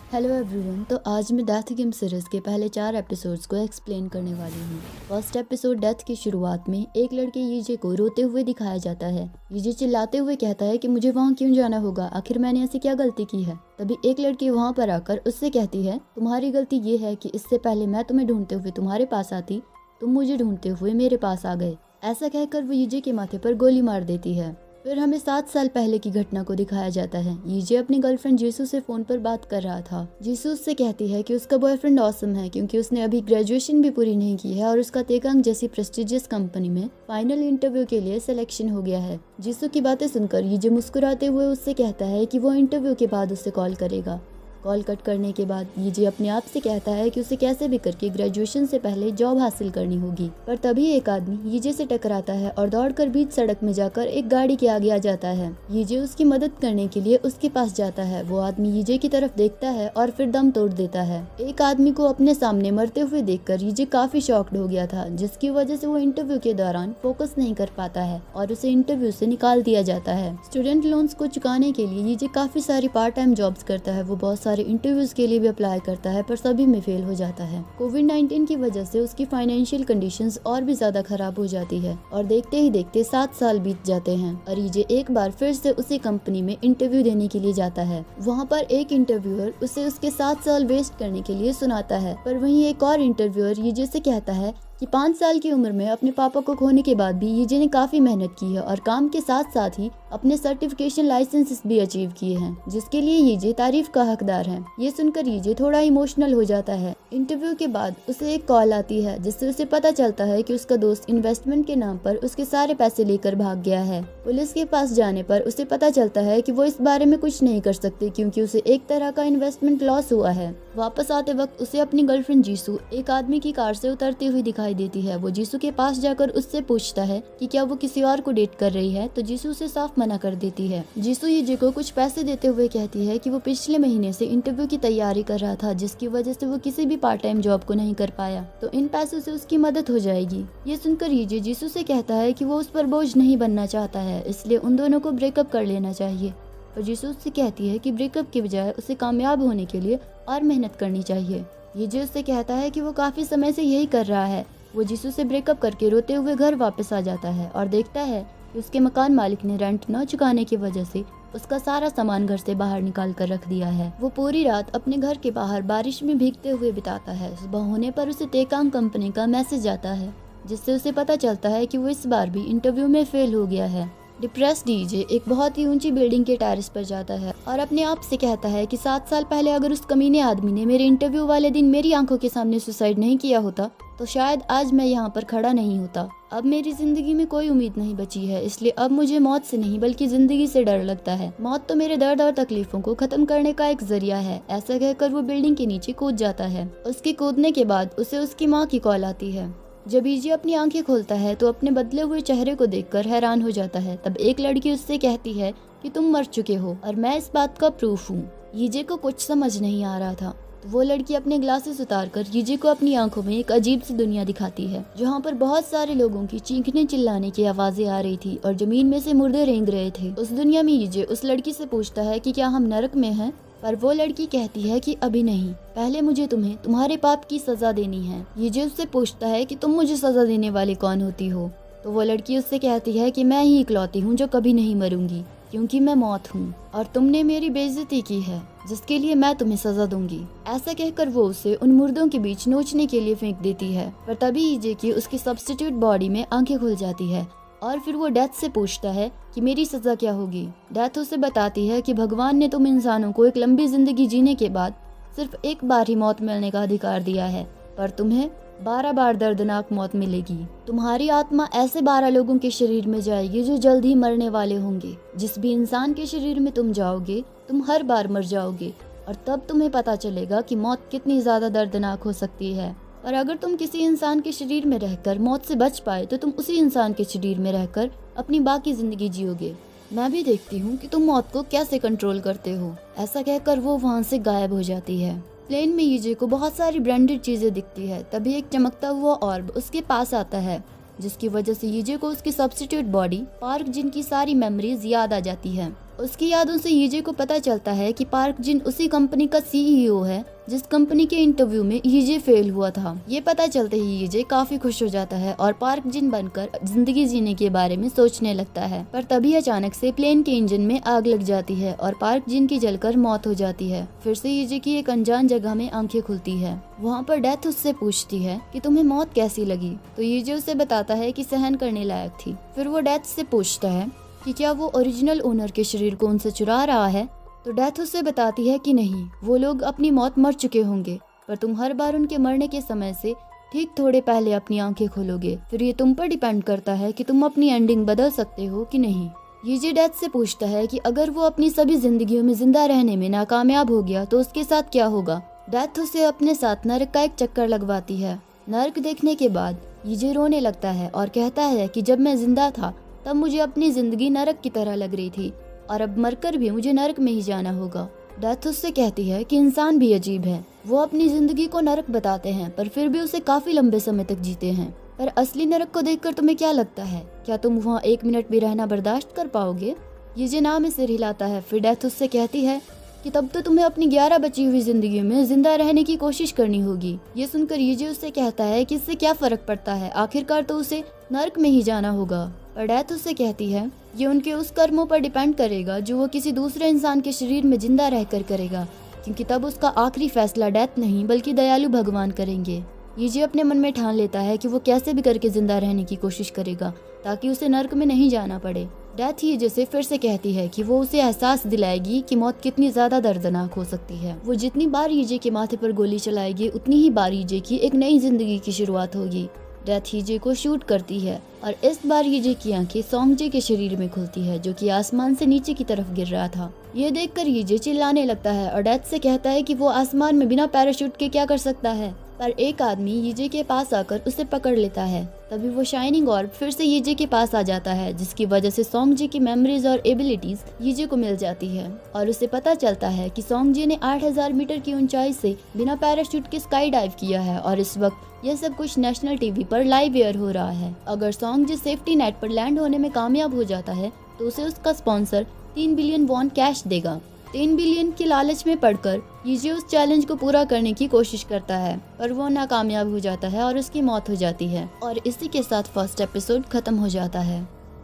Hello everyone. तो आज मैं डेथ गेम सीरीज के पहले 4 एपिसोड्स को एक्सप्लेन करने वाली हूँ। फर्स्ट एपिसोड डेथ की शुरुआत में एक लड़के यीजे को रोते हुए दिखाया जाता है। यीजे चिल्लाते हुए कहता है कि मुझे वहाँ क्यों जाना होगा, आखिर मैंने ऐसी क्या गलती की है। तभी एक लड़की वहाँ पर आकर उससे कहती है, तुम्हारी गलती ये है कि इससे पहले मैं तुम्हें ढूंढते हुए तुम्हारे पास आती, तुम मुझे ढूंढते हुए मेरे पास आ गए। ऐसा कहकर वो यीजे के माथे पर गोली मार देती है। फिर हमें 7 साल पहले की घटना को दिखाया जाता है। यीजे अपनी गर्लफ्रेंड जीसू से फोन पर बात कर रहा था। जीसू उससे कहती है कि उसका बॉयफ्रेंड ऑसम है क्योंकि उसने अभी ग्रेजुएशन भी पूरी नहीं की है और उसका तेकांग जैसी प्रेस्टिजियस कंपनी में फाइनल इंटरव्यू के लिए सिलेक्शन हो गया है। जीसू की बातें सुनकर यीजे मुस्कुराते हुए उससे कहता है कि वो इंटरव्यू के बाद उसे कॉल करेगा। कॉल कट करने के बाद यीजे अपने आप से कहता है कि उसे कैसे भी करके ग्रेजुएशन से पहले जॉब हासिल करनी होगी। पर तभी एक आदमी यीजे से टकराता है और दौड़कर बीच सड़क में जाकर एक गाड़ी के आगे आ जाता है। यीजे उसकी मदद करने के लिए उसके पास जाता है। वो आदमी यीजे की तरफ देखता है और फिर दम तोड़ देता है। एक आदमी को अपने सामने मरते हुए देखकर यीजे काफी शॉक्ड हो गया था, जिसकी वजह से वो इंटरव्यू के दौरान फोकस नहीं कर पाता है और उसे इंटरव्यू से निकाल दिया जाता है। स्टूडेंट लोन्स को चुकाने के लिए यीजे काफी सारी पार्ट टाइम जॉब्स करता है। वो बहुत सारे इंटरव्यूज के लिए भी अप्लाई करता है पर सभी में फेल हो जाता है। कोविड-19 की वजह से उसकी फाइनेंशियल कंडीशंस और भी ज्यादा खराब हो जाती है और देखते ही देखते 7 साल बीत जाते हैं और यीजे एक बार फिर से उसी कंपनी में इंटरव्यू देने के लिए जाता है। वहाँ पर एक इंटरव्यूअर उसे उसके 7 साल वेस्ट करने के लिए सुनाता है, पर वहीं एक और इंटरव्यूअर यीजे से कहता है कि 5 साल की उम्र में अपने पापा को खोने के बाद भी यीजे ने काफी मेहनत की है और काम के साथ साथ ही अपने सर्टिफिकेशन लाइसेंसेस भी अचीव किए हैं, जिसके लिए यीजे तारीफ का हकदार है। ये सुनकर यीजे थोड़ा इमोशनल हो जाता है। इंटरव्यू के बाद उसे एक कॉल आती है जिससे उसे पता चलता है कि उसका दोस्त इन्वेस्टमेंट के नाम पर उसके सारे पैसे लेकर भाग गया है। पुलिस के पास जाने पर उसे पता चलता है कि वो इस बारे में कुछ नहीं कर सकते क्योंकि उसे एक तरह का इन्वेस्टमेंट लॉस हुआ है। वापस आते वक्त उसे अपनी गर्लफ्रेंड जीसू एक आदमी की कार से उतरती हुई दिखाई देती है। वो जीसू के पास जाकर उससे पूछता है कि क्या वो किसी और को डेट कर रही है, तो जीसू उसे साफ मना कर देती है। जीसू यीजे को कुछ पैसे देते हुए कहती है कि वो पिछले महीने से इंटरव्यू की तैयारी कर रहा था, जिसकी वजह से वो किसी भी पार्ट टाइम जॉब को नहीं कर पाया, तो इन पैसों से उसकी मदद हो जाएगी। ये सुनकर यीजे जीसू से कहता है कि वो उस पर बोझ नहीं बनना चाहता है, इसलिए उन दोनों को ब्रेकअप कर लेना चाहिए। और जीसू उससे कहती है कि ब्रेकअप के बजाय उसे कामयाब होने के लिए और मेहनत करनी चाहिए। यीजे उससे कहता है कि वो काफी समय से यही कर रहा है। वो जीसू से ब्रेकअप करके रोते हुए घर वापस आ जाता है और देखता है कि उसके मकान मालिक ने रेंट न चुकाने की वजह से उसका सारा सामान घर से बाहर निकाल कर रख दिया है। वो पूरी रात अपने घर के बाहर बारिश में भीगते हुए बिताता है। सुबह होने पर उसे तेकांग कंपनी का मैसेज आता है, जिससे उसे पता चलता है कि वो इस बार भी इंटरव्यू में फेल हो गया है। डिप्रेस्ड यीजे एक बहुत ही ऊंची बिल्डिंग के टेरेस पर जाता है और अपने आप से कहता है कि 7 साल पहले अगर उस कमीने आदमी ने मेरे इंटरव्यू वाले दिन मेरी आंखों के सामने सुसाइड नहीं किया होता तो शायद आज मैं यहाँ पर खड़ा नहीं होता। अब मेरी जिंदगी में कोई उम्मीद नहीं बची है, इसलिए अब मुझे मौत से नहीं बल्कि जिंदगी से डर लगता है। मौत तो मेरे दर्द और तकलीफों को खत्म करने का एक जरिया है। ऐसा कहकर वो बिल्डिंग के नीचे कूद जाता है। उसके कूदने के बाद उसे उसकी माँ की कॉल आती है। जब यीजे अपनी आंखें खोलता है तो अपने बदले हुए चेहरे को देखकर हैरान हो जाता है। तब एक लड़की उससे कहती है कि तुम मर चुके हो और मैं इस बात का प्रूफ हूँ। यीजे को कुछ समझ नहीं आ रहा था, तो वो लड़की अपने ग्लासेस उतारकर यीजे को अपनी आंखों में एक अजीब सी दुनिया दिखाती है, जहाँ पर बहुत सारे लोगों की चीखने चिल्लाने की आवाजें आ रही थी और जमीन में से मुर्दे रेंग रहे थे। उस दुनिया में यीजे उस लड़की से पूछता है कि क्या हम नरक में हैं, पर वो लड़की कहती है कि अभी नहीं, पहले मुझे तुम्हें तुम्हारे पाप की सजा देनी है। यीजे उससे पूछता है कि तुम मुझे सजा देने वाली कौन होती हो, तो वो लड़की उससे कहती है कि मैं ही इकलौती हूँ जो कभी नहीं मरूंगी, क्योंकि मैं मौत हूँ और तुमने मेरी बेइज्जती की है, जिसके लिए मैं तुम्हें सजा दूंगी। ऐसा कहकर वो उसे उन मुर्दों के बीच नोचने के लिए फेंक देती है। पर तभी यीजे की उसकी सब्स्टिट्यूट बॉडी में आंखें खुल जाती है और फिर वो डेथ से पूछता है कि मेरी सजा क्या होगी। डेथ उसे बताती है कि भगवान ने तुम इंसानों को एक लंबी जिंदगी जीने के बाद सिर्फ एक बार ही मौत मिलने का अधिकार दिया है, पर तुम्हें 12 बार दर्दनाक मौत मिलेगी। तुम्हारी आत्मा ऐसे 12 लोगों के शरीर में जाएगी जो जल्द ही मरने वाले होंगे। जिस भी इंसान के शरीर में तुम जाओगे तुम हर बार मर जाओगे और तब तुम्हें पता चलेगा कि मौत कितनी ज्यादा दर्दनाक हो सकती है। और अगर तुम किसी इंसान के शरीर में रहकर मौत से बच पाए तो तुम उसी इंसान के शरीर में रहकर अपनी बाकी जिंदगी जियोगे। मैं भी देखती हूँ कि तुम मौत को कैसे कंट्रोल करते हो। ऐसा कहकर वो वहाँ से गायब हो जाती है। प्लेन में यीजे को बहुत सारी ब्रांडेड चीजें दिखती है। तभी एक चमकता हुआ ऑर्ब उसके पास आता है, जिसकी वजह से यीजे को उसकी सब्स्टिट्यूट बॉडी पार्क जिन की सारी मेमोरीज याद आ जाती है। उसकी यादों से यीजे को पता चलता है कि पार्क जिन उसी कंपनी का सीईओ है जिस कंपनी के इंटरव्यू में यीजे फेल हुआ था। ये पता चलते ही यीजे काफी खुश हो जाता है और पार्क जिन बनकर जिंदगी जीने के बारे में सोचने लगता है। पर तभी अचानक से प्लेन के इंजन में आग लग जाती है और पार्क जिन की जलकर मौत हो जाती है। फिर से यीजे की एक अनजान जगह में आंखें खुलती है। वहाँ पर डेथ उससे पूछती है कि तुम्हें मौत कैसी लगी, तो यीजे उसे बताता है कि सहन करने लायक थी। फिर वो डेथ से पूछता है कि क्या वो ओरिजिनल ओनर के शरीर को उनसे चुरा रहा है, तो डेथ उससे बताती है कि नहीं, वो लोग अपनी मौत मर चुके होंगे, पर तुम हर बार उनके मरने के समय से ठीक थोड़े पहले अपनी आंखें खोलोगे। फिर ये तुम पर डिपेंड करता है कि तुम अपनी एंडिंग बदल सकते हो कि नहीं। यीजे डेथ से पूछता है कि अगर वो अपनी सभी जिंदगियों में जिंदा रहने में नाकामयाब हो गया तो उसके साथ क्या होगा। डेथ उसे अपने साथ नरक का एक चक्कर लगवाती है। नरक देखने के बाद यीजे रोने लगता है और कहता है कि जब मैं जिंदा था तब मुझे अपनी जिंदगी नरक की तरह लग रही थी और अब मरकर भी मुझे नरक में ही जाना होगा। डेथ उससे कहती है कि इंसान भी अजीब है, वो अपनी जिंदगी को नरक बताते हैं पर फिर भी उसे काफी लंबे समय तक जीते हैं। पर असली नरक को देखकर तुम्हें क्या लगता है, क्या तुम वहाँ 1 मिनट भी रहना बर्दाश्त कर पाओगे। यीजे नाम में सिर हिलाता है। फिर डेथ उससे कहती है कि तब तो तुम्हें अपनी 11 बची हुई जिंदगी में जिंदा रहने की कोशिश करनी होगी। ये सुनकर यीजे उससे कहता है कि इससे क्या फर्क पड़ता है, आखिरकार तो उसे नरक में ही जाना होगा। पर डेथ उससे कहती है ये उनके उस कर्मों पर डिपेंड करेगा जो वो किसी दूसरे इंसान के शरीर में जिंदा रहकर करेगा, क्योंकि तब उसका आखिरी फैसला डेथ नहीं बल्कि दयालु भगवान करेंगे। यीजे अपने मन में ठान लेता है कि वो कैसे भी करके जिंदा रहने की कोशिश करेगा ताकि उसे नर्क में नहीं जाना पड़े। डेथ यीजे से फिर से कहती है कि वो उसे एहसास दिलाएगी कि मौत कितनी ज्यादा दर्दनाक हो सकती है। वो जितनी बार यीजे के माथे पर गोली चलाएगी उतनी ही बार यीजे की एक नई जिंदगी की शुरुआत होगी। डेथ यीजे को शूट करती है और इस बार यीजे की आंखें सोंगजे के शरीर में खुलती है जो कि आसमान से नीचे की तरफ गिर रहा था। ये देखकर यीजे चिल्लाने लगता है और डेथ से कहता है कि वो आसमान में बिना पैराशूट के क्या कर सकता है। पर एक आदमी यीजे के पास आकर उसे पकड़ लेता है। तभी वो शाइनिंग ऑर्ब फिर से यीजे के पास आ जाता है, जिसकी वजह से सोंगजे की मेमोरीज और एबिलिटीज यीजे को मिल जाती है और उसे पता चलता है कि सोंगजे ने 8000 मीटर की ऊंचाई से बिना पैराशूट के स्काई डाइव किया है और इस वक्त यह सब कुछ नेशनल टीवी पर लाइव एयर हो रहा है। अगर सोंगजे सेफ्टी नेट पर लैंड होने में कामयाब हो जाता है तो उसे उसका स्पॉन्सर 3 बिलियन वॉन कैश देगा। 3 बिलियन की लालच में पड़कर यीजे उस चैलेंज को पूरा करने की कोशिश करता है, पर वो नाकामयाब हो जाता है और उसकी मौत हो जाती है। और इसी के साथ फर्स्ट एपिसोड खत्म हो जाता है।